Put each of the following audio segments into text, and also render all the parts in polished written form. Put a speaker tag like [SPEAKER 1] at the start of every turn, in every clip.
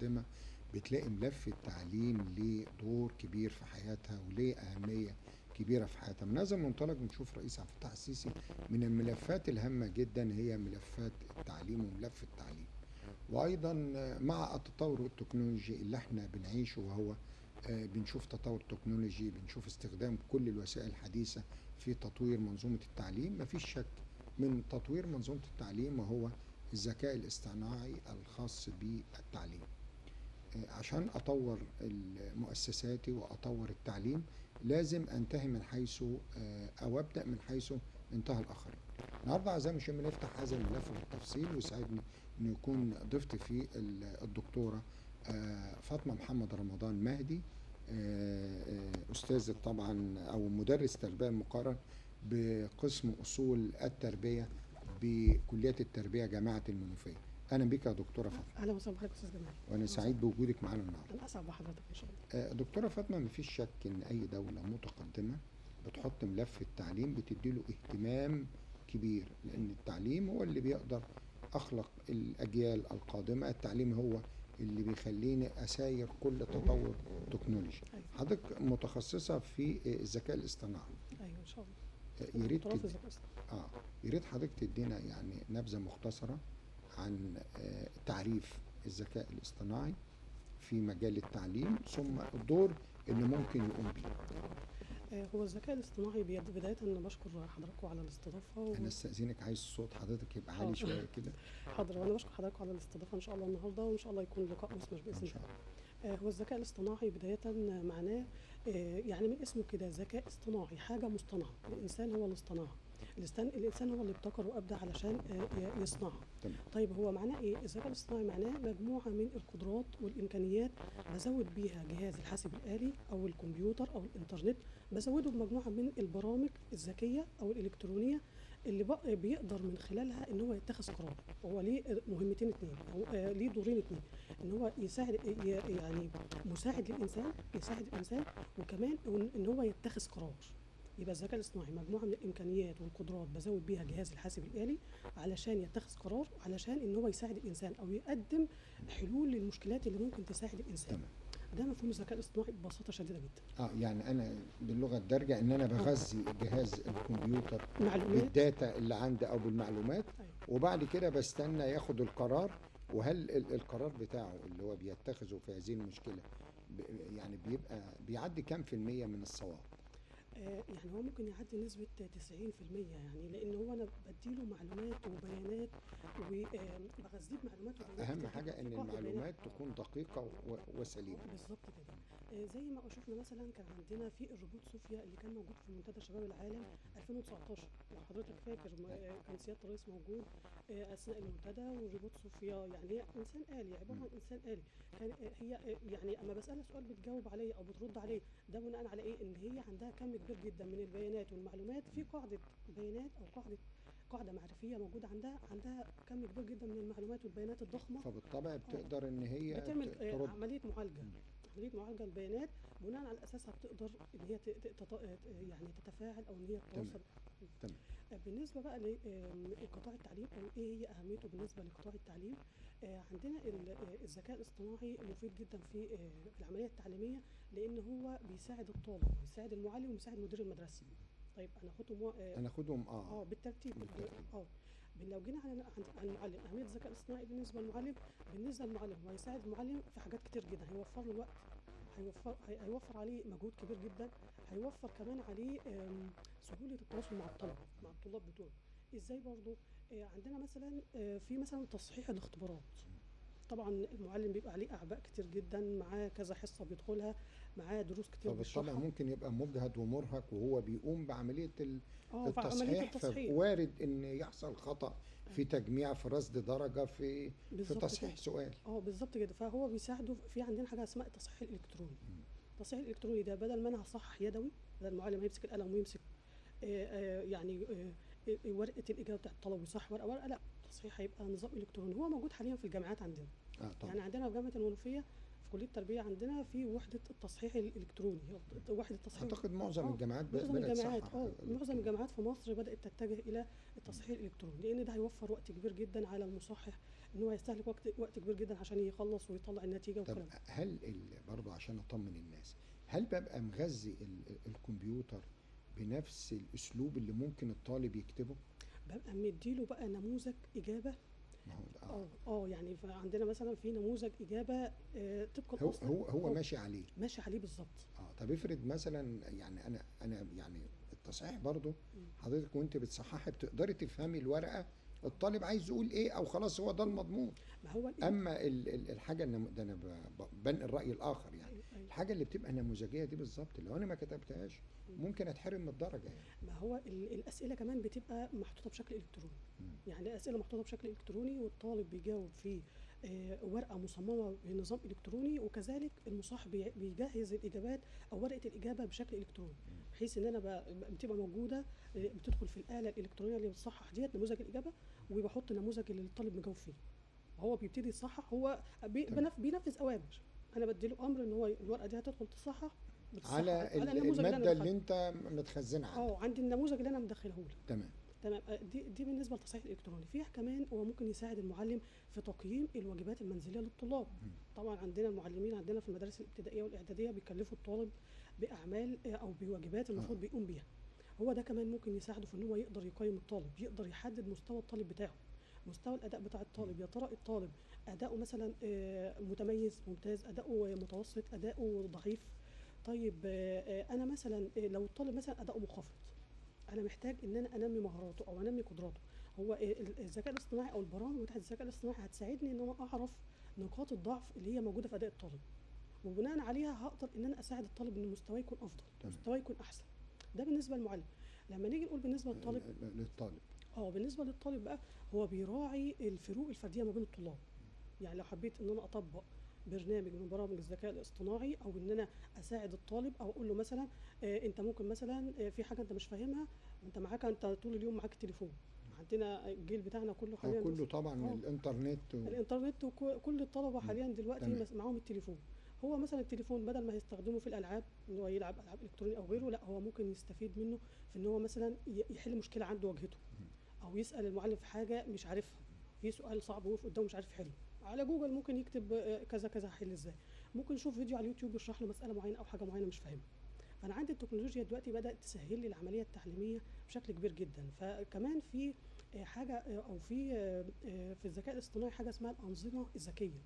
[SPEAKER 1] متقدمة بتلاقي ملف التعليم ليه دور كبير في حياتها وليه أهمية كبيرة في حياتها. من هذا المنطلق بنشوف رئيس عبد الفتاح السيسي من الملفات الهامة جدا هي ملفات التعليم وملف التعليم. وأيضا مع التطور التكنولوجي اللي احنا بنعيشه، وهو بنشوف تطور تكنولوجي، بنشوف استخدام كل الوسائل الحديثة في تطوير منظومة التعليم. مفيش شك من تطوير منظومة التعليم وهو الذكاء الاصطناعي الخاص بالتعليم. عشان أطور مؤسساتي وأطور التعليم لازم أنتهي من حيث أو أبدأ من حيث انتهى الآخرين. النهارده أعزائي المشاهدين نفتح هذا الملف بالتفصيل، ويسعدني إنه يكون ضيفتي فيه الدكتورة فاطمة محمد رمضان مهدي، أستاذة طبعا أو مدرس تربية مقارن بقسم أصول التربية بكلية التربية جامعة المنوفية. أهلا بك يا دكتورة فاطمة.
[SPEAKER 2] اهلا وسهلا بحضرتك استاذ جمال.
[SPEAKER 1] وأنا سعيد بوجودك معنا النهارده.
[SPEAKER 2] انا اسعد بحضرتك ان شاء الله.
[SPEAKER 1] دكتورة فاطمة، مفيش شك إن أي دولة متقدمة بتحط ملف التعليم بتديله اهتمام كبير، لأن التعليم هو اللي بيقدر أخلق الأجيال القادمة. التعليم هو اللي بيخليني أساير كل تطور تكنولوجي.
[SPEAKER 2] أيوة.
[SPEAKER 1] حضرتك متخصصة في الذكاء الاصطناعي.
[SPEAKER 2] ايوه ان شاء الله.
[SPEAKER 1] يا ريت يا ريت حضرتك تدينا يعني نبذة مختصرة عن تعريف الذكاء الاصطناعي في مجال التعليم، ثم الدور اللي ممكن يقوم بيه.
[SPEAKER 2] هو الذكاء الاصطناعي بداية أنا بشكر حضراتكم على الاستضافة.
[SPEAKER 1] أنا استأذنك، عايز صوت حضرتك يبقى عالي شوية كده.
[SPEAKER 2] حاضر. وأنا بشكر حضراتكم على الاستضافة إن شاء الله النهاردة، وإن شاء الله يكون لقاء مثمر بإذن الله. هو الذكاء الاصطناعي بداية معناه يعني من اسمه كده ذكاء اصطناعي، حاجة مصطنعة. الإنسان هو اللي اصطنعها، الإنسان هو اللي ابتكر وأبدع علشان يصنعها. طيب هو معناه إيه؟ الذكاء الاصطناعي معناه مجموعة من القدرات والإمكانيات بزود بيها جهاز الحاسب الآلي أو الكمبيوتر أو الإنترنت، بزوده بمجموعة من البرامج الذكية أو الإلكترونية اللي بقى بيقدر من خلالها ان هو يتخذ قرار. هو ليه مهمتين اتنين او ليه دورين اتنين، ان هو يساعد يعني مساعد للانسان، يساعد الانسان، وكمان ان هو يتخذ قرار. يبقى الذكاء الاصطناعي مجموعه من الامكانيات والقدرات بزود بيها جهاز الحاسب الالي علشان يتخذ قرار، علشان ان هو يساعد الانسان او يقدم حلول للمشكلات اللي ممكن تساعد الانسان. ده مفهوم الذكاء الاصطناعي ببساطه شديده جدا.
[SPEAKER 1] يعني انا باللغه الدارجه ان انا بغذي جهاز الكمبيوتر بالداتا اللي عندي او بالمعلومات. أيوة. وبعد كده بستنى ياخد القرار، وهل القرار بتاعه اللي هو بيتخذه في هذه المشكله يعني بيبقى بيعدي كام في المية من الصواب؟
[SPEAKER 2] يعني هو ممكن يعدي نسبة 90%، يعني لأن هو أنا بديله معلومات وبيانات وبغذيه بمعلومات وبيانات.
[SPEAKER 1] أهم حاجة إن المعلومات تكون دقيقة وسليمة.
[SPEAKER 2] بالظبط كده. زي ما شفنا مثلا كان عندنا في الروبوت صوفيا اللي كان موجود في منتدى شباب العالم 2019، لو حضرتك فاكر كان سيادة الرئيس موجود أثناء المنتدى. والروبوت صوفيا يعني إنسان آلي، عبارة عن إنسان آلي. كان هي يعني أما بسألها سؤال بتجاوب عليه أو بترد عليه، ده بناء على إيه؟ إن هي عندها كم كبير جدا من البيانات والمعلومات في قاعدة بيانات أو قاعدة معرفية موجودة عندها كم كبير جدا من المعلومات والبيانات الضخمة.
[SPEAKER 1] فبالطبع بتقدر إن هي
[SPEAKER 2] بتعمل عملية معالجة البيانات بناء على أساسها بتقدر إن هي يعني تتفاعل أو إن هي تتواصل.
[SPEAKER 1] تمام.
[SPEAKER 2] بالنسبة بقى لقطاع التعليم أو إيه هي أهميته بالنسبة لقطاع التعليم، عندنا الذكاء الاصطناعي مفيد جدا في العملية التعليمية، لأن هو بيساعد الطالب ويساعد المعلم ويساعد مدير المدرسة. طيب
[SPEAKER 1] هناخدهم
[SPEAKER 2] بالترتيب. لو جينا على المعلم، أهمية الذكاء الاصطناعي بالنسبة للمعلم. هو يساعد المعلم في حاجات كتير جدا. هيوفر له الوقت، هيوفر عليه مجهود كبير جدا، هيوفر كمان عليه سهولة التواصل مع الطلاب بتوعه. ازاي برضو؟ عندنا مثلا في مثلا تصحيح الاختبارات. طبعا المعلم بيبقى عليه اعباء كتير جدا، معاه كذا حصه بيدخلها، معاه دروس كتير
[SPEAKER 1] بيشرحها. فبالطبع ممكن يبقى مجهد ومرهق وهو بيقوم بعمليه التصحيح.
[SPEAKER 2] التصحيح.
[SPEAKER 1] فوارد ان يحصل خطا في تجميع، في رصد درجه، في تصحيح سؤال.
[SPEAKER 2] بالظبط كده. فهو بيساعده في عندنا حاجه اسمها التصحيح الالكتروني. التصحيح الالكتروني ده بدل ما انا هصحح يدوي، بدل المعلم هيمسك القلم ويمسك يعني ورقه الاجابه بتاعت الطلب ويصحح ورقه، لا، التصحيح هيبقى نظام الكتروني. هو موجود حاليا في الجامعات عندنا. يعني عندنا في جامعه المنوفيه في كليه التربيه عندنا في وحده التصحيح الالكتروني، وحده التصحيح.
[SPEAKER 1] اعتقد معظم الجامعات
[SPEAKER 2] معظم الجامعات في مصر بدات تتجه الى التصحيح الالكتروني، لان ده هيوفر وقت كبير جدا على المصحح ان هو يستهلك وقت كبير جدا عشان يخلص ويطلع النتيجه
[SPEAKER 1] طب
[SPEAKER 2] والكلام ده.
[SPEAKER 1] هل برضه عشان اطمن الناس، هل ببقى مغذي الكمبيوتر بنفس الاسلوب اللي ممكن الطالب يكتبه؟
[SPEAKER 2] ببقى مديله بقى نموذج اجابه.
[SPEAKER 1] ما هو ده
[SPEAKER 2] يعني عندنا مثلا في نموذج اجابه طبق
[SPEAKER 1] هو
[SPEAKER 2] الاصل
[SPEAKER 1] هو ماشي عليه.
[SPEAKER 2] ماشي عليه بالظبط.
[SPEAKER 1] طب افرض مثلا، يعني انا يعني التصحيح برضه، حضرتك وانت بتصححي بتقدري تفهمي الورقه الطالب عايز يقول ايه، او خلاص هو ده المضمون.
[SPEAKER 2] ما هو
[SPEAKER 1] اما الحاجه ده انا بنقل الراي الاخر يعني.
[SPEAKER 2] أيوة.
[SPEAKER 1] الحاجه اللي بتبقى نموذجيه دي بالظبط لو انا ما كتبتهاش ممكن اتحرم من الدرجه يعني.
[SPEAKER 2] ما هو الاسئله كمان بتبقى محطوطه بشكل الكتروني.
[SPEAKER 1] مم.
[SPEAKER 2] يعني الاسئله محطوطه بشكل الكتروني والطالب بيجاوب في ورقه مصممه بنظام الكتروني، وكذلك المصحح بيجهز الاجابات او ورقه الاجابه بشكل الكتروني، بحيث ان انا بتبقى موجوده بتدخل في الاله الالكترونيه اللي بتصحح ديت نموذج الاجابه، وبحط النموذج اللي الطالب مجاوب فيه، وهو بيبتدي يصحح. هو بينفذ اوامر. انا بديله امر ان هو الورقه دي هتدخل تصحح،
[SPEAKER 1] على
[SPEAKER 2] على النموذج
[SPEAKER 1] الماده
[SPEAKER 2] اللي
[SPEAKER 1] اللي انت متخزنها عندك.
[SPEAKER 2] عندي النموذج اللي انا مدخله له.
[SPEAKER 1] تمام.
[SPEAKER 2] تمام. دي بالنسبه للتصحيح الالكتروني. فيها كمان هو ممكن يساعد المعلم في تقييم الواجبات المنزليه للطلاب. طبعا عندنا المعلمين عندنا في المدارس الابتدائيه والاعداديه بيكلفوا الطالب باعمال او بواجبات المفروض بيقوم بيها. هو ده كمان ممكن يساعده في ان هو يقدر يقيم الطالب، يقدر يحدد مستوى الطالب بتاعه، مستوى الاداء بتاع الطالب. يا ترى الطالب اداؤه مثلا متميز، ممتاز، اداؤه متوسط، اداؤه ضعيف. طيب انا مثلا لو الطالب مثلا اداؤه منخفض، انا محتاج ان انا انمي مهاراته او انمي قدراته. هو الذكاء الاصطناعي او البرامج بتاعت الذكاء الاصطناعي هتساعدني ان انا اعرف نقاط الضعف اللي هي موجوده في اداء الطالب، وبناء عليها هقدر ان انا اساعد الطالب ان مستواه يكون افضل، مستواه يكون احسن. ده بالنسبه للمعلم. لما نيجي نقول بالنسبه للطالب، بالنسبه للطالب بقى هو بيراعي الفروق الفرديه ما بين الطلاب. يعني لو حبيت ان انا اطبق برنامج من برامج الذكاء الاصطناعي، او ان انا اساعد الطالب، او اقول له مثلا انت ممكن مثلا في حاجه انت مش فاهمها، انت معاك، انت طول اليوم معاك التليفون. عندنا الجيل بتاعنا كله حاليا
[SPEAKER 1] كله طبعا الانترنت
[SPEAKER 2] الانترنت، وكل الطلبه حاليا دلوقتي معاهم التليفون. هو مثلا التليفون بدل ما هيستخدمه في الالعاب ان هو يلعب العاب الكترونيه او غيره، لا هو ممكن يستفيد منه في ان هو مثلا يحل مشكله عنده واجهته، او يسال المعلم في حاجه مش عارفها، في سؤال صعب وقف قدامه مش عارف يحله، على جوجل ممكن يكتب كذا كذا هحل ازاي. ممكن يشوف فيديو على اليوتيوب يشرح له مساله معينه او حاجه معينه مش فاهمها. فانا عندي التكنولوجيا دلوقتي بدات تسهل لي العمليه التعليميه بشكل كبير جدا. فكمان في حاجه او في الذكاء الاصطناعي حاجه اسمها الانظمه الذكيه.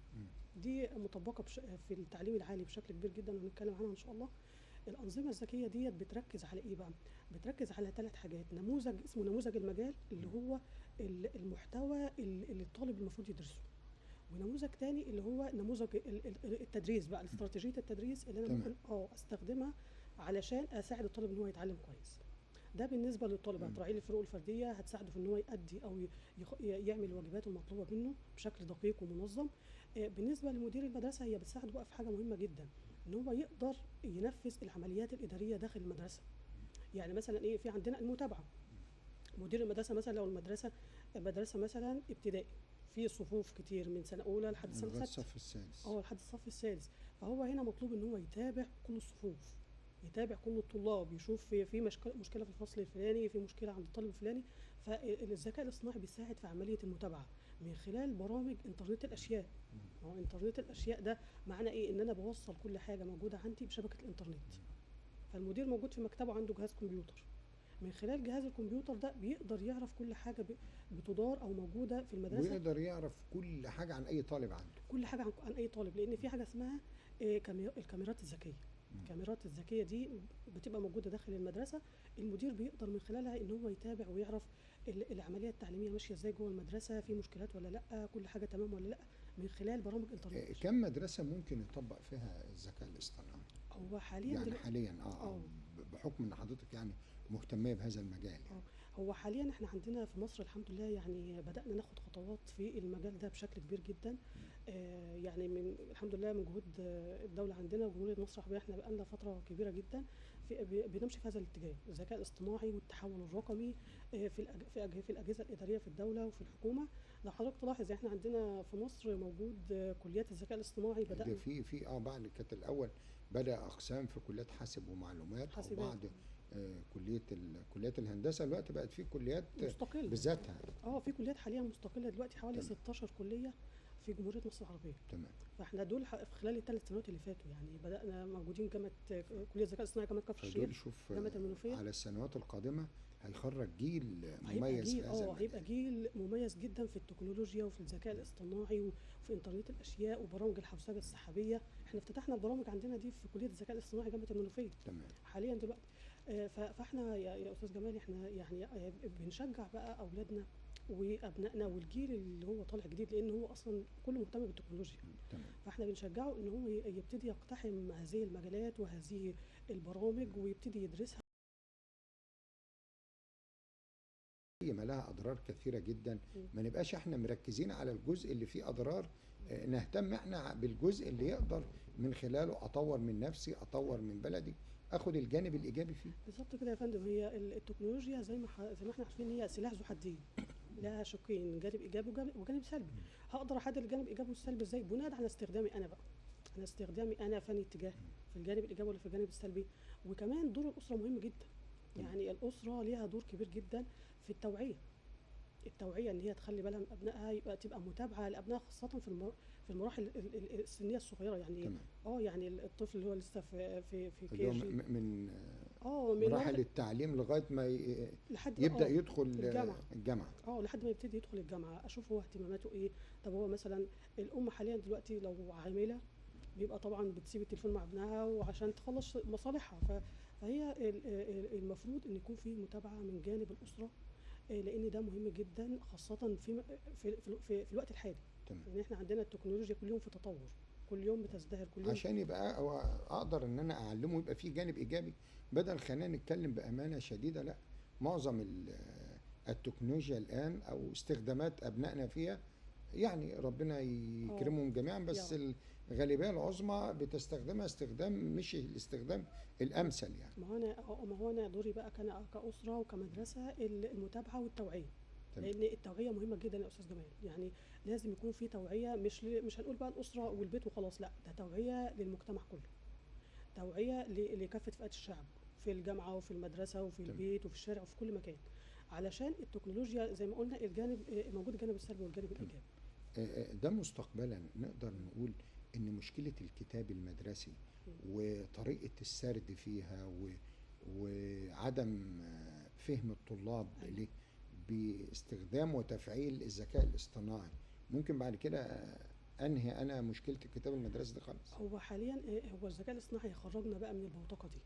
[SPEAKER 2] دي مطبقه في التعليم العالي بشكل كبير جدا، وهنتكلم عنها ان شاء الله. الانظمه الذكيه ديت بتركز على ايه بقى؟ بتركز على 3 حاجات. نموذج اسمه نموذج المجال، اللي هو المحتوى اللي الطالب المفروض يدرسه. ونموذج تاني اللي هو نموذج التدريس بقى، استراتيجيه التدريس اللي انا ممكن استخدمها علشان اساعد الطالب ان هو يتعلم كويس. ده بالنسبه للطالب. هتراعي له الفروق الفرديه، هتساعده في ان هو يؤدي او يعمل الواجبات المطلوبه منه بشكل دقيق ومنظم. بالنسبه لمدير المدرسه، هي بتساعده بقى في حاجه مهمه جدا، ان هو يقدر ينفذ العمليات الاداريه داخل المدرسه. يعني مثلا في عندنا المتابعه. مدير المدرسه مثلا لو مدرسه مثلا ابتدائي، في صفوف كتير من سنه اولى لحد سنه 6
[SPEAKER 1] الصف السادس،
[SPEAKER 2] لحد الصف السادس. فهو هنا مطلوب ان هو يتابع كل الصفوف، يتابع كل الطلاب، يشوف في مشكله في الفصل الفلاني، في مشكله عند الطالب الفلاني. فالذكاء الاصطناعي بيساعد في عمليه المتابعه من خلال برامج انترنت الاشياء. هو انترنت الاشياء ده معنى ايه؟ ان انا بوصل كل حاجه موجوده عندي بشبكه الانترنت. فالمدير موجود في مكتبه عنده جهاز كمبيوتر، من خلال جهاز الكمبيوتر ده بيقدر يعرف كل حاجه بتدار او موجوده في المدرسه،
[SPEAKER 1] ويقدر يعرف كل حاجه عن اي طالب عنده،
[SPEAKER 2] كل حاجه عن اي طالب. لان في حاجه اسمها الكاميرات الذكيه. الكاميرات الذكيه دي بتبقى موجوده داخل المدرسه، المدير بيقدر من خلالها ان هو يتابع ويعرف العمليه التعليميه ماشيه ازاي جوه المدرسه، في مشكلات ولا لا، كل حاجه تمام ولا لا، من خلال برامج انترنت.
[SPEAKER 1] كم مدرسه ممكن يطبق فيها الذكاء الاصطناعي؟
[SPEAKER 2] هو حاليا
[SPEAKER 1] يعني حاليا بحكم ان حضرتك يعني مهتميه بهذا المجال يعني.
[SPEAKER 2] هو حاليا احنا عندنا في مصر الحمد لله يعني بدأنا ناخد خطوات في المجال ده بشكل كبير جدا. يعني من الحمد لله من جهود الدولة عندنا وجمهورية مصر العربية، احنا بقالنا فترة كبيرة جدا بنمشي في هذا الاتجاه، الذكاء الاصطناعي والتحول الرقمي في الأجهزة الإدارية في الدولة وفي الحكومة. لو حضرتك تلاحظ احنا عندنا في مصر موجود كليات الذكاء الاصطناعي بدأنا
[SPEAKER 1] ده في بعد كانت الأول بدأ أقسام في كليات حاسب ومعلومات أو بعض كليات الهندسه دلوقتي بقت في كليات
[SPEAKER 2] مستقل.
[SPEAKER 1] بذاتها.
[SPEAKER 2] في كليات حاليا مستقله دلوقتي حوالي
[SPEAKER 1] تمام.
[SPEAKER 2] 16 كليه في جمهوريه مصر العربيه.
[SPEAKER 1] تمام.
[SPEAKER 2] فاحنا دول في خلال الثلاث سنوات اللي فاتوا يعني بدانا موجودين جامعه كليه الذكاء الاصطناعي جامعه كفر الشيخ،
[SPEAKER 1] فدول شوف
[SPEAKER 2] جامعه المنوفيه.
[SPEAKER 1] على السنوات القادمه هيخرج جيل
[SPEAKER 2] هيبقى
[SPEAKER 1] مميز
[SPEAKER 2] جيل
[SPEAKER 1] في هذا
[SPEAKER 2] هيبقى
[SPEAKER 1] المجال.
[SPEAKER 2] جيل مميز جدا في التكنولوجيا وفي الذكاء الاصطناعي وفي انترنت الاشياء وبرامج الحوسبه السحابيه. احنا افتتحنا البرامج عندنا دي في كليه الذكاء الاصطناعي جامعه المنوفيه
[SPEAKER 1] تمام.
[SPEAKER 2] حاليا دلوقتي. فاحنا يا استاذ جمال احنا يعني بنشجع بقى اولادنا وابنائنا والجيل اللي هو طالع جديد، لان هو اصلا كله مهتم بالتكنولوجيا.
[SPEAKER 1] تمام.
[SPEAKER 2] فاحنا بنشجعه ان هو يبتدي يقتحم هذه المجالات وهذه البرامج ويبتدي يدرسها.
[SPEAKER 1] ما لها اضرار كثيره جدا، ما نبقاش احنا مركزين على الجزء اللي فيه اضرار، نهتم احنا بالجزء اللي يقدر من خلاله اطور من نفسي، اطور من بلدي، اخد الجانب الايجابي فيه.
[SPEAKER 2] بالظبط كده يا فندم. هي التكنولوجيا زي ما احنا عارفين هي سلاح ذو حدين، لها شقين، جانب ايجابي وجانب سلبي. هقدر احدد الجانب الايجابي والسلبي ازاي؟ بناء على استخدامي انا بقى، انا استخدامي انا فاني اتجاه في الجانب الايجابي ولا في الجانب السلبي. وكمان دور الاسره مهم جدا، يعني الاسره ليها دور كبير جدا في التوعيه ان هي تخلي بالها من ابنائها، تبقى متابعه لابنائها خاصه في المراحل السنيه الصغيره يعني.
[SPEAKER 1] تمام.
[SPEAKER 2] يعني الطفل اللي هو لسه في
[SPEAKER 1] اللي هو
[SPEAKER 2] كي جي
[SPEAKER 1] من
[SPEAKER 2] من
[SPEAKER 1] مراحل التعليم لغايه ما
[SPEAKER 2] لحد
[SPEAKER 1] يبدا يدخل
[SPEAKER 2] الجامعه. لحد ما يبتدي يدخل الجامعه اشوف هو اهتماماته ايه. طب هو مثلا الام حاليا دلوقتي لو عامله بيبقى طبعا بتسيب التليفون مع ابنها وعشان تخلص مصالحها. فهي المفروض ان يكون في متابعه من جانب الاسره، لان ده مهم جدا خاصه في الوقت الحالي.
[SPEAKER 1] تمام.
[SPEAKER 2] لان احنا عندنا التكنولوجيا كل يوم في تطور، كل يوم بتزدهر، كل يوم
[SPEAKER 1] عشان يبقى اقدر ان انا اعلمه يبقى فيه جانب ايجابي، بدل خلينا نتكلم بامانه شديده، لا معظم التكنولوجيا الان او استخدامات ابنائنا فيها يعني ربنا يكرمهم جميعا، بس الغالبيه العظمى بتستخدمها استخدام مش الاستخدام الامثل يعني.
[SPEAKER 2] ما هو انا دوري بقى كاسره وكمدرسه المتابعه والتوعيه.
[SPEAKER 1] تمام.
[SPEAKER 2] لان التوعيه مهمه جدا يا استاذ جمال، يعني لازم يكون في توعيه، مش هنقول بقى الاسره والبيت وخلاص، لا ده توعيه للمجتمع كله، توعيه لكافه فئات الشعب في الجامعه وفي المدرسه وفي البيت وفي الشارع وفي كل مكان، علشان التكنولوجيا زي ما قلنا موجود الجانب السلبي والجانب الايجابي.
[SPEAKER 1] ده مستقبلا نقدر نقول ان مشكله الكتاب المدرسي وطريقه السرد فيها وعدم فهم الطلاب له باستخدام وتفعيل الذكاء الاصطناعي ممكن بعد كده انهي انا مشكله الكتاب المدرسي دي خالص.
[SPEAKER 2] هو حاليا هو الذكاء الاصطناعي هيخرجنا بقى من البوتقه دي.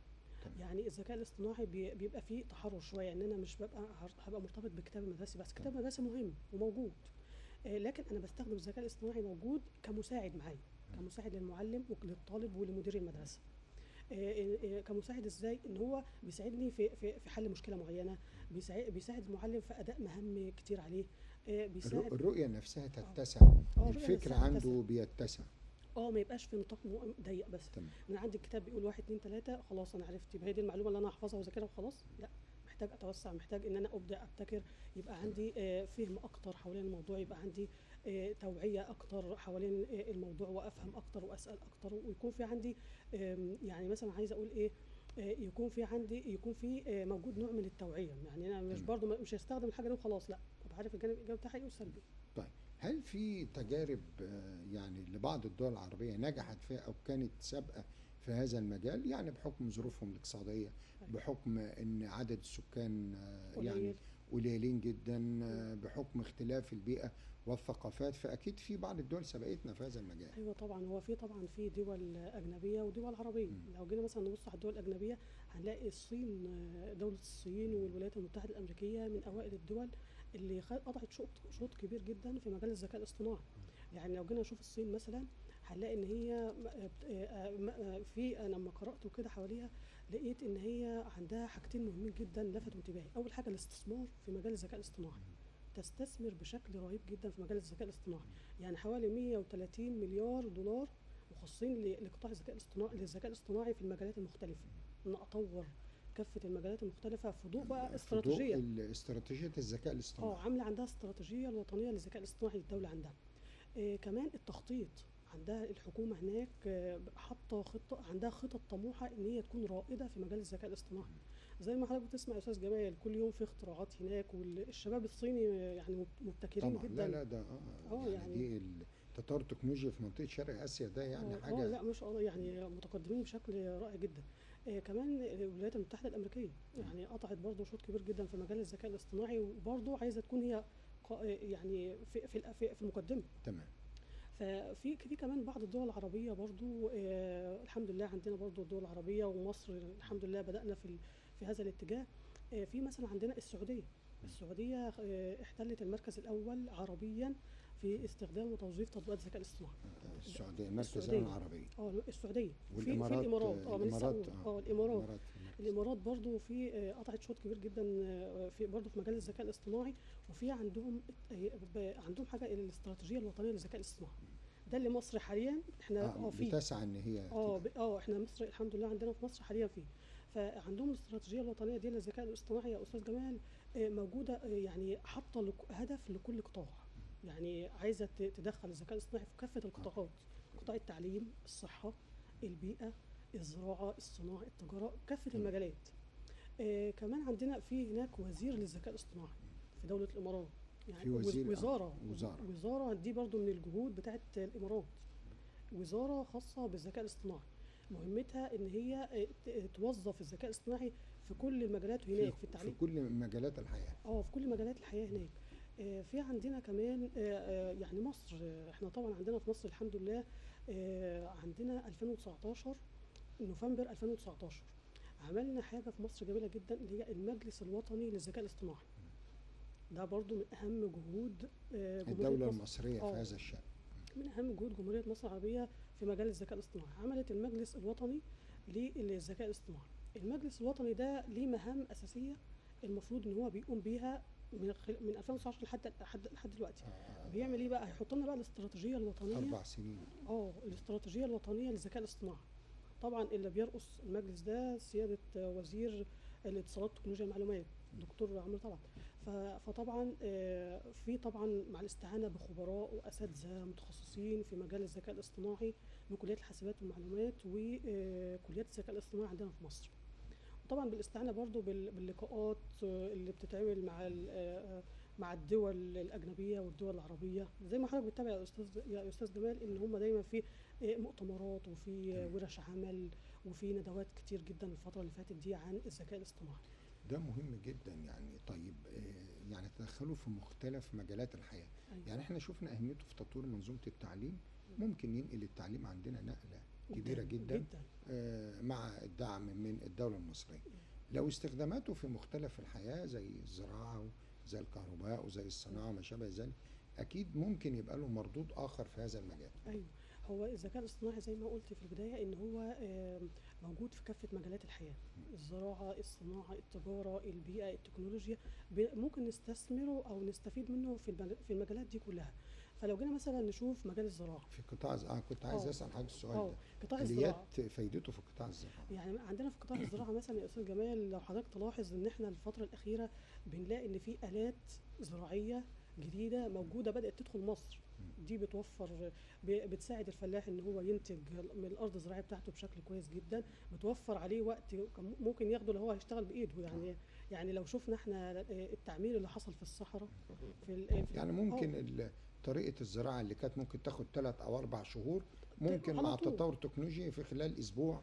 [SPEAKER 2] يعني الذكاء الاصطناعي بيبقى فيه تحرر شويه، ان انا مش هبقى مرتبط بالكتاب المدرسي بس. الكتاب المدرسي مهم وموجود، لكن انا بستخدم الذكاء الاصطناعي موجود كمساعد معايا، كمساعد للمعلم وللطالب ولمدير المدرسه. كمساعد ازاي؟ ان هو بيساعدني في حل مشكله معينه، بيساعد المعلم في اداء مهام كتير عليه، بيساعد
[SPEAKER 1] الرؤيه نفسها تتسع، الفكر عنده بيتسع،
[SPEAKER 2] ما يبقاش في نطاق ضيق بس.
[SPEAKER 1] تمام.
[SPEAKER 2] انا عندي الكتاب بيقول 1 2 3 خلاص انا عرفت، يبقى هي دي المعلومه اللي انا هحفظها واذاكرها وخلاص؟ لا، محتاج اتوسع، محتاج ان انا ابتكر، يبقى عندي فهم اكتر حوالين الموضوع، يبقى عندي توعيه اكتر حوالين الموضوع وافهم اكتر واسال اكتر، ويكون في عندي يعني مثلا عايزه اقول ايه، يكون في موجود نوع من التوعيه. يعني انا مش برضو مش هستخدم الحاجه دي وخلاص، لا، ابقى عارف الجانب الايجابي بتاعها ايه والسلبي.
[SPEAKER 1] طيب هل في تجارب يعني لبعض الدول العربيه نجحت فيها او كانت سابقه في هذا المجال، يعني بحكم ظروفهم الاقتصاديه، بحكم ان عدد السكان يعني قليلين جدا، بحكم اختلاف البيئه والثقافات، فاكيد في بعض الدول سبقتنا في هذا المجال؟
[SPEAKER 2] ايوه طبعا، هو في دول اجنبيه ودول عربيه. لو جينا مثلا نبص على الدول الاجنبيه هنلاقي الصين، دوله الصين والولايات المتحده الامريكيه من اوائل الدول اللي قطعت شوط كبير جدا في مجال الذكاء الاصطناعي. يعني لو جينا نشوف الصين مثلا هنلاقي ان هي انا لما قرات كده حواليها لقيت ان هي عندها حاجتين مهمين جدا لفتوا انتباهي. اول حاجه الاستثمار في مجال الذكاء الاصطناعي، تستثمر بشكل رهيب جدا في مجال الذكاء الاصطناعي. يعني حوالي 130 مليار دولار مخصصين لقطاع الذكاء الاصطناعي في المجالات المختلفه، ان اطور كافه المجالات المختلفه في ضوء بقى استراتيجيه
[SPEAKER 1] الذكاء الاصطناعي.
[SPEAKER 2] عامله عندها استراتيجيه الوطنيه للذكاء الاصطناعي للدوله عندها. كمان التخطيط، عندها الحكومه هناك حاطه خطه، عندها خطط طموحه ان هي تكون رائده في مجال الذكاء الاصطناعي. زي ما حضرتك بتسمع يا استاذ جمال، كل يوم في اختراعات هناك، والشباب الصيني يعني مبتكرين
[SPEAKER 1] طبعا. لا
[SPEAKER 2] جدا.
[SPEAKER 1] لا ده يعني
[SPEAKER 2] يعني
[SPEAKER 1] دي التطور التكنولوجي في منطقه شرق اسيا ده يعني حاجه.
[SPEAKER 2] لا ما شاء الله، يعني متقدمين بشكل رائع جدا. كمان الولايات المتحده الامريكيه يعني قطعت برضه شوط كبير جدا في مجال الذكاء الاصطناعي، وبرضه عايزه تكون هي يعني في المقدمه.
[SPEAKER 1] تمام.
[SPEAKER 2] ففي كمان بعض الدول العربيه برضه الحمد لله، عندنا برضه الدول العربيه ومصر الحمد لله بدانا في هذا الاتجاه. في مثلا عندنا السعوديه احتلت المركز الاول عربيا في استخدام وتوظيف تطبيقات الذكاء الاصطناعي.
[SPEAKER 1] السعوديه مركز
[SPEAKER 2] السعوديه
[SPEAKER 1] العربي.
[SPEAKER 2] السعوديه في
[SPEAKER 1] والامارات.
[SPEAKER 2] الامارات.
[SPEAKER 1] الامارات
[SPEAKER 2] الامارات برضو في قطعت شوط كبير جدا في برضو في مجال الذكاء الاصطناعي. وفي عندهم حاجه الاستراتيجيه الوطنيه للذكاء الاصطناعي، ده اللي مصر حاليا احنا فيه
[SPEAKER 1] بتسعى ان هي
[SPEAKER 2] احنا مصر الحمد لله عندنا في مصر حاليا فيه. فعندهم الاستراتيجيه الوطنيه دي للذكاء الاصطناعي يا استاذ جمال موجوده، يعني حاطه هدف لكل قطاع، يعني عايزه تدخل الذكاء الاصطناعي في كافه القطاعات، قطاع التعليم، الصحه، البيئه، الزراعه، الصناعه، التجاره، كافه المجالات. كمان عندنا في هناك وزير للذكاء الاصطناعي في دوله الامارات، يعني
[SPEAKER 1] في وزير
[SPEAKER 2] وزاره دي برضو من الجهود بتاعت الامارات، وزاره خاصه بالذكاء الاصطناعي، مهمتها ان هي توظف الذكاء الاصطناعي في كل المجالات هناك في التعليم،
[SPEAKER 1] في كل مجالات الحياه.
[SPEAKER 2] في كل مجالات الحياه هناك. في عندنا كمان يعني مصر، احنا طبعا عندنا في مصر الحمد لله عندنا 2019 نوفمبر 2019 عملنا حاجه في مصر جميله جدا، اللي هي المجلس الوطني للذكاء الاصطناعي. ده برضو من اهم جهود
[SPEAKER 1] الدوله المصريه في هذا الشأن.
[SPEAKER 2] من اهم جهود جمهوريه مصر العربيه في مجال الذكاء الاصطناعي، عملت المجلس الوطني للذكاء الاصطناعي. المجلس الوطني ده ليه مهام اساسيه المفروض ان هو بيقوم بيها من 2019 لحد دلوقتي. بيعمل ايه بقى؟ هيحط لنا بقى الاستراتيجيه الوطنيه
[SPEAKER 1] 4 سنين.
[SPEAKER 2] الاستراتيجيه الوطنيه للذكاء الاصطناعي. طبعا اللي بيرأس المجلس ده سياده وزير الاتصالات وتكنولوجيا المعلومات دكتور عمرو طبعا. فطبعا في طبعا مع الاستعانه بخبراء واساتذه متخصصين في مجال الذكاء الاصطناعي من كليات الحاسبات والمعلومات وكليات الذكاء الاصطناعي عندنا في مصر. وطبعا بالاستعانه برضو باللقاءات اللي بتتعمل مع الدول الاجنبيه والدول العربيه، زي ما حضرتك بتتابع يا استاذ جمال ان هم دايما في مؤتمرات وفي ورش عمل وفي ندوات كتير جدا الفتره اللي فاتت دي عن الذكاء الاصطناعي.
[SPEAKER 1] ده مهم جدا يعني. طيب يعني تدخلوا في مختلف مجالات الحياه.
[SPEAKER 2] أيوة.
[SPEAKER 1] يعني احنا شفنا اهميته في تطوير منظومه التعليم، ممكن ينقل التعليم عندنا نقله كبيره جدا مع الدعم من الدوله المصريه. لو استخداماته في مختلف الحياه زي الزراعه وزي الكهرباء وزي الصناعه وما شابه ذلك، اكيد ممكن يبقى له مردود اخر في هذا المجال.
[SPEAKER 2] ايوه، هو الذكاء الاصطناعي زي ما قلت في البدايه ان هو موجود في كافه مجالات الحياه، الزراعه، الصناعه، التجاره، البيئه، التكنولوجيا، ممكن نستثمره او نستفيد منه في المجالات دي كلها. فلو جينا مثلا نشوف مجال الزراعه
[SPEAKER 1] في قطاع كنت عايز اسال حضرتك السؤال ده.
[SPEAKER 2] قطاع الزراعه
[SPEAKER 1] فايدته في قطاع الزراعه.
[SPEAKER 2] يعني عندنا في قطاع الزراعه مثلا يا استاذ جمال، لو حضرتك تلاحظ ان احنا الفتره الاخيره بنلاقي ان في آلات زراعيه جديده موجوده بدات تدخل مصر. دي بتساعد الفلاح ان هو ينتج من الارض الزراعيه بتاعته بشكل كويس جدا، بتوفر عليه وقت ممكن ياخده لو هو هيشتغل بايده. يعني لو شفنا احنا التعمير اللي حصل في الصحراء
[SPEAKER 1] يعني ممكن طريقه الزراعه اللي كانت ممكن تاخد 3 أو 4 شهور ممكن مع التطور التكنولوجي في خلال اسبوع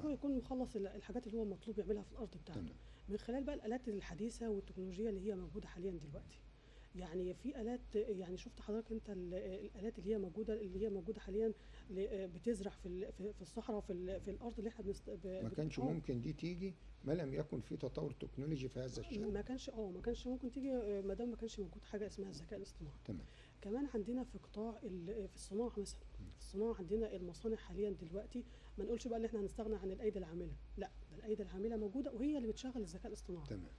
[SPEAKER 2] يكون مخلص الحاجات اللي هو مطلوب يعملها في الارض بتاعته. من خلال بقى الالات الحديثه والتكنولوجيا اللي هي موجوده حاليا دلوقتي. يعني في آلات، يعني شفت حضرتك انت الآلات اللي هي موجوده حاليا بتزرع في الصحراء في الارض اللي احنا
[SPEAKER 1] ما كانش ممكن دي تيجي ما لم يكن في تطور تكنولوجي في هذا الشأن.
[SPEAKER 2] ما كانش ممكن تيجي ما دام ما كانش موجود حاجه اسمها الذكاء الاصطناعي.
[SPEAKER 1] تمام.
[SPEAKER 2] كمان عندنا في قطاع في الصناعه مثلا، في الصناعه عندنا المصانع حاليا دلوقتي ما نقولش بقى ان احنا هنستغنى عن الايدي العامله، لا، ده الايدي العامله موجوده وهي اللي بتشغل الذكاء الاصطناعي.
[SPEAKER 1] تمام.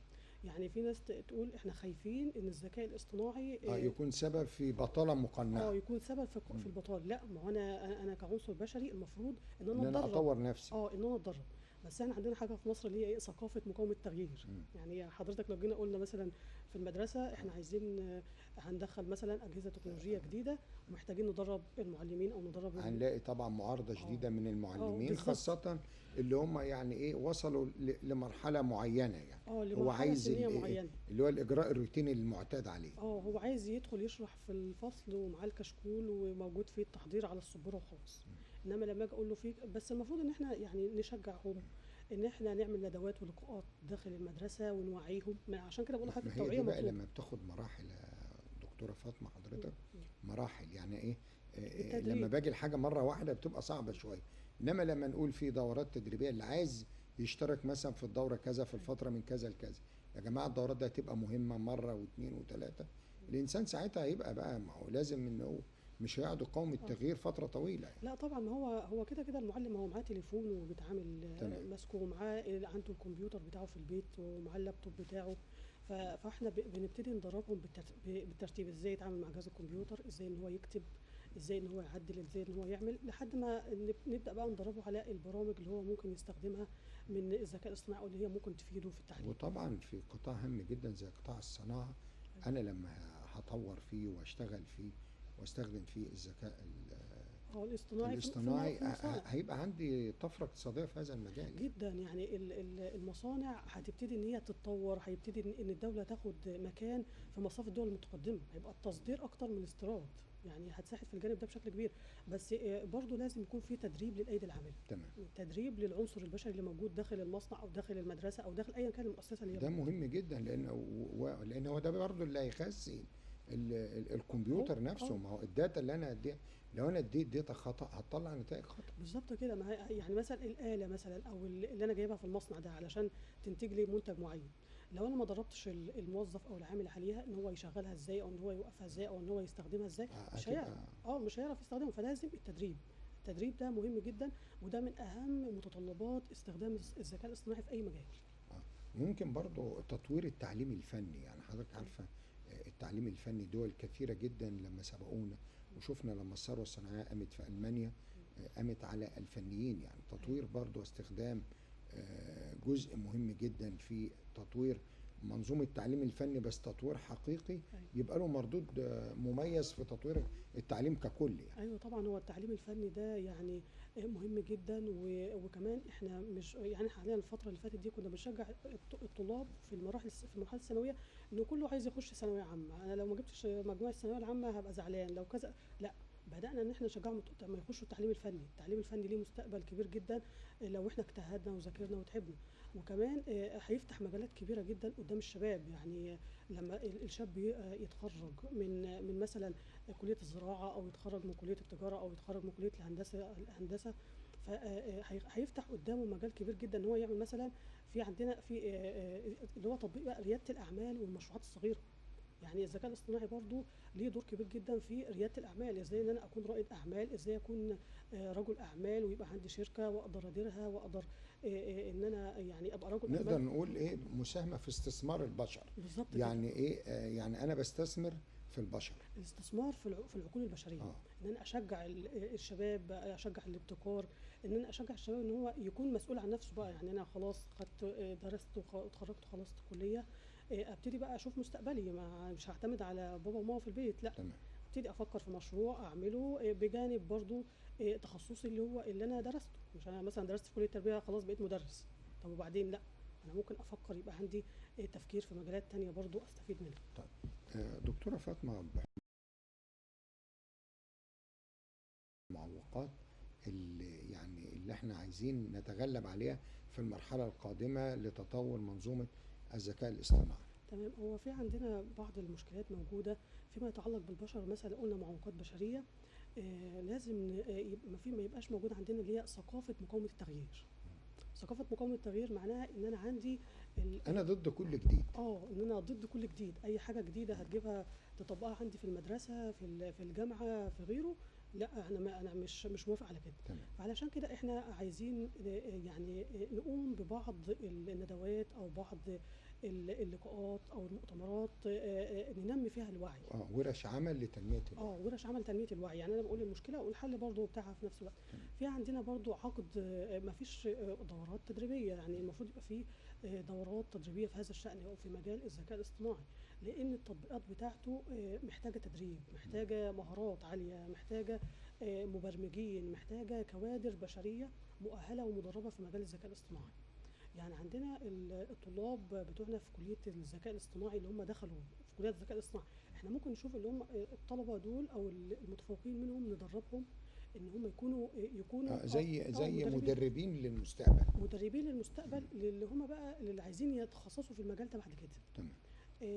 [SPEAKER 2] يعني في ناس تقول احنا خايفين ان الذكاء الاصطناعي
[SPEAKER 1] يكون سبب في بطاله مقنعه.
[SPEAKER 2] يكون سبب في البطاله. لا، ما هو انا كعنصر بشري المفروض ان انا
[SPEAKER 1] اطور نفسي.
[SPEAKER 2] ان انا اتدرب. بس احنا عندنا حاجه في مصر اللي هي ايه، ثقافه مقاومه التغيير.
[SPEAKER 1] مم.
[SPEAKER 2] يعني حضرتك لو جينا قلنا مثلا في المدرسه احنا عايزين هندخل مثلا اجهزه تكنولوجيه جديده، ومحتاجين ندرب المعلمين او ندرب
[SPEAKER 1] هنلاقي طبعا معارضة
[SPEAKER 2] اه
[SPEAKER 1] شديدة من المعلمين،
[SPEAKER 2] بالظبط.
[SPEAKER 1] خاصة اللي هم يعني ايه وصلوا لمرحلة معينة يعني.
[SPEAKER 2] اه
[SPEAKER 1] هو
[SPEAKER 2] لمرحله
[SPEAKER 1] عايز
[SPEAKER 2] سنيه معينه.
[SPEAKER 1] اللي هو الإجراء الروتيني المعتاد عليه.
[SPEAKER 2] هو عايز يدخل يشرح في الفصل ومعاه الكشكول وموجود فيه التحضير على السبوره وخلاص. انما لما اجي اقول له فيه، بس المفروض ان احنا يعني نشجعهم، ان احنا نعمل ندوات ولقاءات داخل المدرسه ونوعيهم. عشان كده بقول لحضرتك
[SPEAKER 1] ما هي
[SPEAKER 2] التوعيه
[SPEAKER 1] دي بقى
[SPEAKER 2] مطلوبه.
[SPEAKER 1] لما بتاخد مراحل يا دكتورة فاطمة
[SPEAKER 2] م-
[SPEAKER 1] حضرتك،
[SPEAKER 2] م.
[SPEAKER 1] مراحل يعني ايه. لما
[SPEAKER 2] بالتدريج.
[SPEAKER 1] باجي الحاجة مرة واحدة بتبقى صعبة شوية، انما لما نقول في دورات تدريبية اللي عايز يشترك مثلا في الدورة كذا في الفترة من كذا لكذا، يا جماعة الدورات دي هتبقى مهمة مرة واثنين وثلاثة. الإنسان ساعتها هيبقى بقى، ما هو لازم إن هو مش هيقعد يقاوم
[SPEAKER 2] اه
[SPEAKER 1] التغيير فترة طويلة يعني.
[SPEAKER 2] لا طبعا، ما هو كده كده المعلم هو معاه تليفون وبيتعامل
[SPEAKER 1] تمام.
[SPEAKER 2] ماسكه، ومعاه عنده الكمبيوتر بتاعه في البيت ومعاه اللابتوب بتاعه. فاحنا بنبتدي ندربهم بالترتيب، ازاي يتعامل مع جهاز الكمبيوتر، ازاي ان هو يكتب، ازاي ان هو يعدل، ازاي ان هو يعمل، لحد ما نبدا بقى ندربه على البرامج اللي هو ممكن يستخدمها من الذكاء الاصطناعي، واللي هي ممكن تفيده في التعليم.
[SPEAKER 1] وطبعا في قطاع هام جدا زي قطاع الصناعة، أنا لما هطور فيه واشتغل فيه واستخدم فيه الذكاء
[SPEAKER 2] اه الاصطناعي
[SPEAKER 1] الاصطناعي،
[SPEAKER 2] في المصانع
[SPEAKER 1] هيبقى عندي طفرة اقتصادية في هذا المجال يعني.
[SPEAKER 2] جدا. يعني المصانع هتبتدي ان هي تتطور، هيبتدي ان الدوله تاخد مكان في مصاف الدول المتقدمه، هيبقى التصدير اكتر من الاستيراد. يعني هتساعد في الجانب ده بشكل كبير. بس برضو لازم يكون في تدريب للايدي العامله،
[SPEAKER 1] تمام.
[SPEAKER 2] تدريب للعنصر البشري اللي موجود داخل المصنع او داخل المدرسه او داخل ايا كان المؤسسه اللي هي
[SPEAKER 1] ده
[SPEAKER 2] موجوده.
[SPEAKER 1] مهم جدا، لان هو ده برضه اللي هيخزن
[SPEAKER 2] هو
[SPEAKER 1] الكمبيوتر نفسه. ما هو الداتا اللي انا اديها، لو انا اديت داتا خطا هتطلع نتائج خطا.
[SPEAKER 2] بالظبط كده. ما يعني مثلا الاله مثلا او اللي انا جايبها في المصنع ده علشان تنتج لي منتج معين، لو انا ما دربتش الموظف او العامل عليها ان هو يشغلها ازاي، او ان هو يوقفها ازاي، او ان هو يستخدمها ازاي، مش هيعرف.
[SPEAKER 1] هتبقى.
[SPEAKER 2] مش هيعرف يستخدمها. فلازم التدريب. التدريب ده مهم جدا، وده من اهم متطلبات استخدام الذكاء الاصطناعي في اي مجال.
[SPEAKER 1] ممكن برضه تطوير التعليم الفني، يعني حضرتك عارفه التعليم الفني دول كثيره جدا لما سبقونا، وشفنا لما الثوره الصناعيه قامت في المانيا، قامت على الفنيين. يعني تطوير برضه واستخدام جزء مهم جدا في تطوير منظومة التعليم الفني، بس تطوير حقيقي
[SPEAKER 2] أيوة.
[SPEAKER 1] يبقى له مردود مميز في تطوير التعليم ككل يعني.
[SPEAKER 2] ايوه طبعا، هو التعليم الفني ده يعني مهم جدا. وكمان احنا مش يعني حاليا الفتره اللي فاتت دي كنا بنشجع الطلاب في المرحله الثانويه، انه كله عايز يخش ثانويه عامه. انا لو ما جبتش مجموع الثانويه العامه هبقى زعلان لو كذا. لا، بدانا ان احنا نشجعهم ما يخشوا التعليم الفني. التعليم الفني ليه مستقبل كبير جدا لو احنا اجتهدنا وذاكرنا وتعبنا. وكمان هيفتح مجالات كبيره جدا قدام الشباب. يعني لما الشاب يتخرج من مثلا كليه الزراعه، او يتخرج من كليه التجاره، او يتخرج من كليه الهندسه، فهيفتح قدامه مجال كبير جدا ان هو يعمل مثلا في عندنا في اللي هو تطبيق بقى رياده الاعمال والمشروعات الصغيره. يعني الذكاء الاصطناعي برضو ليه دور كبير جدا في رياده الاعمال. ازاي ان انا اكون رائد اعمال، ازاي اكون رجل اعمال ويبقى عندي شركه واقدر اديرها، واقدر ان انا يعني ابقى رجل
[SPEAKER 1] نقدر
[SPEAKER 2] اعمال.
[SPEAKER 1] نقول ايه، مساهمة في استثمار البشر.
[SPEAKER 2] بالظبط كده.
[SPEAKER 1] يعني ايه، يعني انا بستثمر في البشر.
[SPEAKER 2] الاستثمار في العقول البشريه.
[SPEAKER 1] اه.
[SPEAKER 2] ان انا اشجع الشباب، اشجع الابتكار، ان انا اشجع الشباب ان هو يكون مسؤول عن نفسه بقى. يعني انا خلاص خدت درست واتخرجت وخلصت الكليه، ابتدي بقى اشوف مستقبلي. مش هعتمد على بابا وماما في البيت، لا.
[SPEAKER 1] تمام.
[SPEAKER 2] ابتدي افكر في مشروع اعمله بجانب برضو تخصصي اللي انا درسته. مش انا مثلا درست في كليه التربيه خلاص بقيت مدرس، طب وبعدين؟ لا، انا ممكن افكر يبقى عندي تفكير في مجالات تانية برضو استفيد منها.
[SPEAKER 1] طيب دكتورة فاطمة، المعوقات اللي احنا عايزين نتغلب عليها في المرحلة القادمة لتطور منظومة الذكاء الاصطناعي.
[SPEAKER 2] تمام. هو في عندنا بعض المشكلات موجودة فيما يتعلق بالبشر. مثلا قلنا معوقات بشرية، لازم ما يبقاش موجود عندنا اللي هي ثقافة مقاومة التغيير. ثقافة مقاومة التغيير معناها ان انا عندي
[SPEAKER 1] انا ضد كل جديد.
[SPEAKER 2] ان انا ضد كل جديد. اي حاجة جديدة هتجيبها تطبقها عندي في المدرسة، في الجامعة، في غيره، لا انا مش موافق على كده.
[SPEAKER 1] تمام.
[SPEAKER 2] فعلشان كده احنا عايزين يعني نقوم ببعض الندوات او بعض اللقاءات او المؤتمرات، ننمي فيها الوعي.
[SPEAKER 1] ورش عمل لتنميه الوعي.
[SPEAKER 2] ورش عمل تنميه الوعي، يعني انا بقول المشكله والحل برضه بتاعها في نفس الوقت.
[SPEAKER 1] تمام.
[SPEAKER 2] في عندنا برضه عقد، ما فيش دورات تدريبيه، يعني المفروض يبقى في دورات تدريبيه في هذا الشان او في مجال الذكاء الاصطناعي، لان التطبيقات بتاعته محتاجه تدريب، محتاجه مهارات عاليه، محتاجه مبرمجين، محتاجه كوادر بشريه مؤهله ومدربه في مجال الذكاء الاصطناعي. يعني عندنا الطلاب بتوعنا في كليه الذكاء الاصطناعي اللي هم دخلوا في كليه الذكاء الاصطناعي، احنا ممكن نشوف اللي هم الطلبه دول او المتفوقين منهم ندربهم ان هم يكونوا
[SPEAKER 1] زي مدربين للمستقبل.
[SPEAKER 2] مدربين للمستقبل، اللي هم بقى اللي عايزين يتخصصوا في المجال ده بعد كده.
[SPEAKER 1] تمام.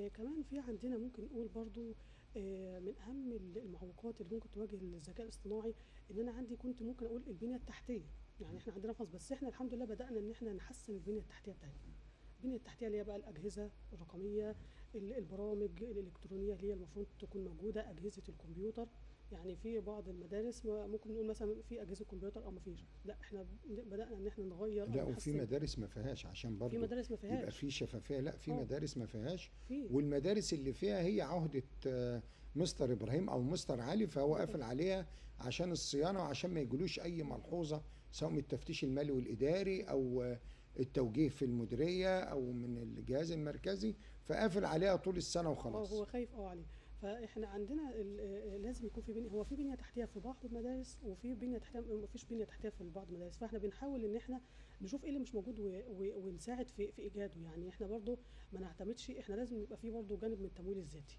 [SPEAKER 2] كمان في عندنا ممكن نقول برضو من اهم المعوقات اللي ممكن تواجه الذكاء الاصطناعي، ان انا عندي كنت ممكن اقول البنيه التحتيه. يعني احنا عندنا في مصر، بس احنا الحمد لله بدانا ان احنا نحسن البنيه التحتيه بتاعتنا. البنيه التحتيه اللي هي بقى الاجهزه الرقميه، البرامج الالكترونيه اللي هي المفروض تكون موجوده، اجهزه الكمبيوتر. يعني في بعض المدارس ممكن نقول مثلا في اجهزه كمبيوتر او ما فيش، لا احنا بدانا ان احنا نغير
[SPEAKER 1] لا،
[SPEAKER 2] او
[SPEAKER 1] وفي
[SPEAKER 2] نحسن.
[SPEAKER 1] مدارس ما فيهاش عشان برضو
[SPEAKER 2] في مدارس ما فيهاش
[SPEAKER 1] يبقى في شفافيه. لا، في مدارس ما فيهاش،
[SPEAKER 2] في
[SPEAKER 1] والمدارس اللي فيها هي عهده مستر ابراهيم او مستر علي، فهو قافل عليها عشان الصيانه وعشان ما يجيلوش اي ملحوظه، سواء من التفتيش المالي والاداري او التوجيه في المديريه او من الجهاز المركزي، فقافل عليها طول السنه وخلاص.
[SPEAKER 2] هو خايف عليه. فاحنا عندنا لازم يكون في بنيه، هو في بنيه تحتيه في بعض المدارس، وفي بنيه تحتيه ما فيش بنيه تحتيه في بعض المدارس، فاحنا بنحاول ان احنا نشوف ايه اللي مش موجود ونساعد في ايجاده. يعني احنا برضو ما نعتمدش، احنا لازم يبقى في برضو جانب من التمويل الذاتي.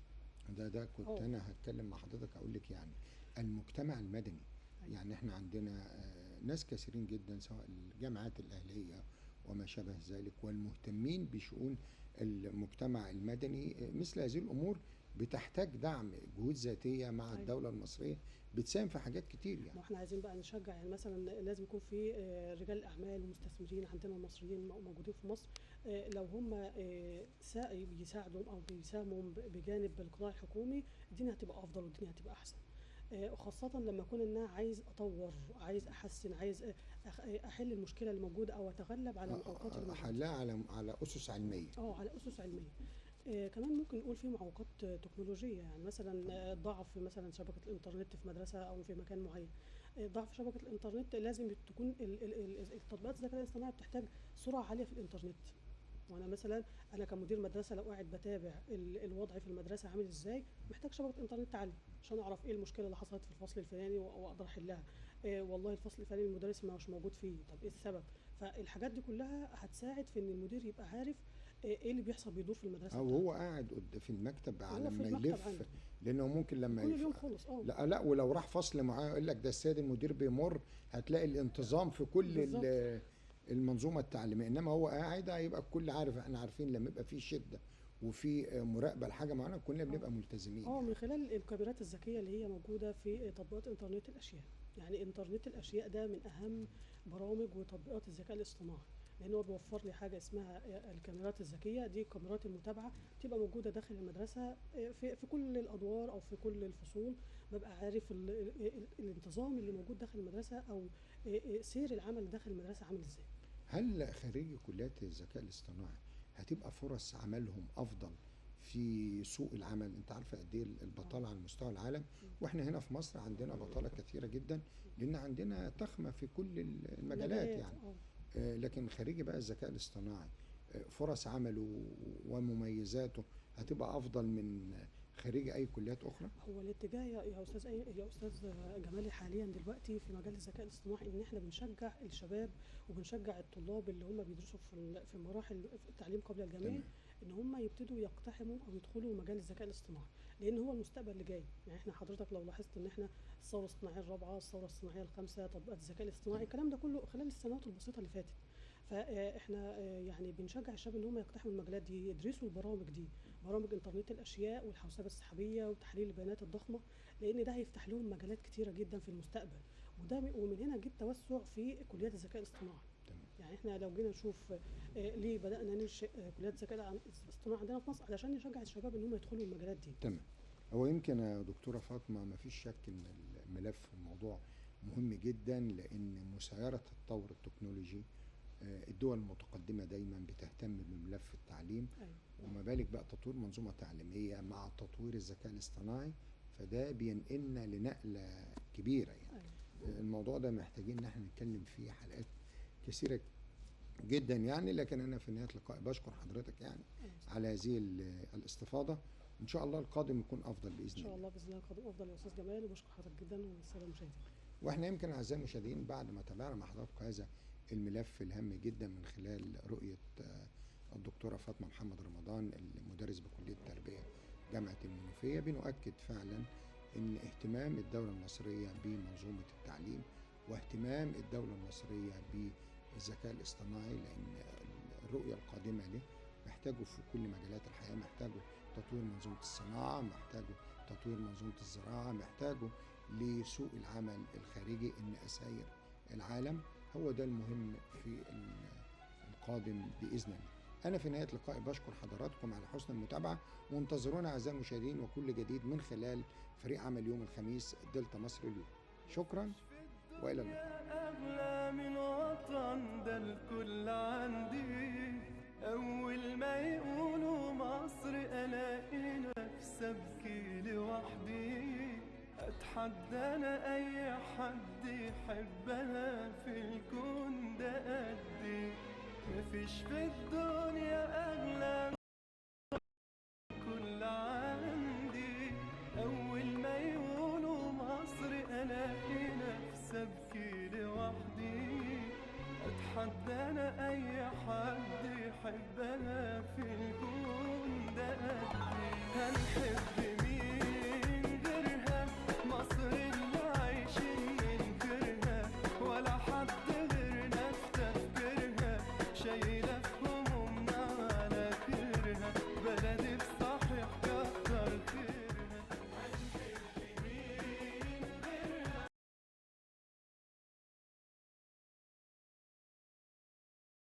[SPEAKER 1] ده كنت انا هتكلم مع حضرتك اقول لك، يعني المجتمع المدني.
[SPEAKER 2] أيوة.
[SPEAKER 1] يعني احنا عندنا ناس كثيرين جدا، سواء الجامعات الاهليه وما شابه ذلك، والمهتمين بشؤون المجتمع المدني. مثل هذه الامور بتحتاج دعم، جهود ذاتيه مع
[SPEAKER 2] أيوة.
[SPEAKER 1] الدوله المصريه بتساهم في حاجات كتير يعني.
[SPEAKER 2] ما احنا عايزين بقى نشجع، يعني مثلا لازم يكون في رجال اعمال ومستثمرين عندنا المصريين موجودين في مصر، لو هم بيساعدوا او بيساهموا بجانب القطاع الحكومي، الدنيا هتبقى افضل والدنيا هتبقى احسن. وخاصة لما أكون إن أنا عايز أطور، عايز أحسن، عايز أحل المشكلة اللي موجودة أو أتغلب على المعوقات اللي موجودة.
[SPEAKER 1] حلها على أسس علمية.
[SPEAKER 2] على أسس علمية. كمان ممكن نقول في معوقات تكنولوجية، يعني مثلا ضعف مثلا شبكة الإنترنت في مدرسة أو في مكان معين. ضعف شبكة الإنترنت لازم تكون التطبيقات الذكاء الاصطناعي بتحتاج سرعة عالية في الإنترنت. وانا مثلا انا كمدير مدرسه لو قاعد بتابع الوضع في المدرسه عامل ازاي، محتاج شبكه انترنت عاليه عشان اعرف ايه المشكله اللي حصلت في الفصل الفلاني واقدر احلها. والله الفصل الفلاني المدرس مش موجود فيه، طب ايه السبب؟ فالحاجات دي كلها هتساعد في ان المدير يبقى عارف ايه اللي بيحصل بيدور في المدرسه
[SPEAKER 1] او
[SPEAKER 2] بتاعته.
[SPEAKER 1] هو قاعد في المكتب على ما
[SPEAKER 2] المكتب
[SPEAKER 1] يلف
[SPEAKER 2] عنده.
[SPEAKER 1] لانه ممكن لما
[SPEAKER 2] كل اليوم خلص.
[SPEAKER 1] لا، ولو راح فصل معاه يقول لك ده السيد المدير بيمر، هتلاقي الانتظام في كل المنظومه التعليميه. انما هو قاعد هيبقى الكل عارف. احنا عارفين لما يبقى في شده وفي مراقبه لحاجه معينه كلنا بنبقى ملتزمين.
[SPEAKER 2] من خلال الكاميرات الذكيه اللي هي موجوده في تطبيقات انترنت الاشياء. يعني انترنت الاشياء ده من اهم برامج وتطبيقات الذكاء الاصطناعي، لان هو بيوفر لي حاجه اسمها الكاميرات الذكيه. دي كاميرات المتابعه بتبقى موجوده داخل المدرسه في كل الادوار او في كل الفصول. ببقى عارف الانتظام اللي موجود داخل المدرسه او سير العمل داخل المدرسه عامل ازاي.
[SPEAKER 1] هل خريجي كليات الذكاء الاصطناعي هتبقى فرص عملهم افضل في سوق العمل؟ انت عارفه قد ايه البطاله على مستوى العالم، واحنا هنا في مصر عندنا بطاله كثيره جدا لان عندنا تخمه في كل المجالات يعني. لكن خريجي بقى الذكاء الاصطناعي فرص عمله ومميزاته هتبقى افضل من خريج اي كليات اخرى؟
[SPEAKER 2] هو الاتجاه يا استاذ جمالي حاليا دلوقتي في مجال الذكاء الاصطناعي ان احنا بنشجع الشباب وبنشجع الطلاب اللي هم بيدرسوا في مراحل التعليم قبل الجامعي ان هم يبتدوا يقتحموا او يدخلوا مجال الذكاء الاصطناعي، لان هو المستقبل اللي جاي. يعني احنا حضرتك لو لاحظت ان احنا الثوره الصناعيه الرابعه، الثوره الصناعيه الخامسه، تطبيقات الذكاء الاصطناعي، الكلام ده كله خلال السنوات البسيطه اللي فاتت. فاحنا يعني بنشجع الشباب ان هم يقتحموا المجالات دي، يدرسوا البرامج دي، برامج انترنت الاشياء والحوسبه السحابيه وتحليل البيانات الضخمه، لان ده هيفتح لهم مجالات كتيره جدا في المستقبل. ومن هنا جه توسع في كليات الذكاء الاصطناعي. يعني احنا لو جينا نشوف ليه بدانا ننشئ كليات الذكاء الاصطناعي عندنا في مصر، علشان نشجع الشباب ان هم يدخلوا المجالات دي.
[SPEAKER 1] تمام. هو يمكن يا دكتوره فاطمه ما فيش شك ان الملف الموضوع مهم جدا، لان مسايره التطور التكنولوجي الدول المتقدمة دايما بتهتم بملف التعليم،
[SPEAKER 2] أيوة.
[SPEAKER 1] وما بالك بقى تطوير منظومة تعليمية مع تطوير الذكاء الاصطناعي، فده بينقلنا لنقلة كبيرة يعني.
[SPEAKER 2] أيوة.
[SPEAKER 1] الموضوع ده محتاجين ان احنا نتكلم فيه حلقات كثيرة جدا يعني، لكن انا في نهاية اللقاء بشكر حضرتك يعني على هذه الاستفاضة. ان شاء الله القادم يكون افضل باذن الله.
[SPEAKER 2] ان شاء الله باذن الله القادم افضل يا استاذ جمال، وبشكر حضرتك جدا والساده المشاهدين.
[SPEAKER 1] واحنا يمكن اعزائي المشاهدين بعد ما تابعنا مع حضراتكم هذا الملف الهام جدا من خلال رؤية الدكتورة فاطمة محمد رمضان المدرس بكلية التربية جامعة المنوفية، بنؤكد فعلا ان اهتمام الدولة المصرية بمنظومة التعليم واهتمام الدولة المصرية بالذكاء الاصطناعي، لان الرؤية القادمة له محتاجه في كل مجالات الحياة، محتاجه تطوير منظومة الصناعة، محتاجه تطوير منظومة الزراعة، محتاجه لسوق العمل الخارجي، ان اساير العالم. هو ده المهم في القادم باذن الله. انا في نهايه لقائي بشكر حضراتكم على حسن المتابعه، وانتظرونا اعزائي المشاهدين وكل جديد من خلال فريق عمل يوم الخميس دلتا مصر اليوم. شكرا والى اللقاء.
[SPEAKER 3] اغلى من وطن ده الكل عندي، اول ما يقولوا مصر الاقي نفسي ابكي لوحدي. اتحدى انا اي حد يحبها في الكون ده قدي، مفيش في الدنيا اغلى كل عندي. اول ما يقولوا مصر الاقي نفسي ابكي لوحدي. اتحدى انا اي حد يحبها في الكون ده قدي.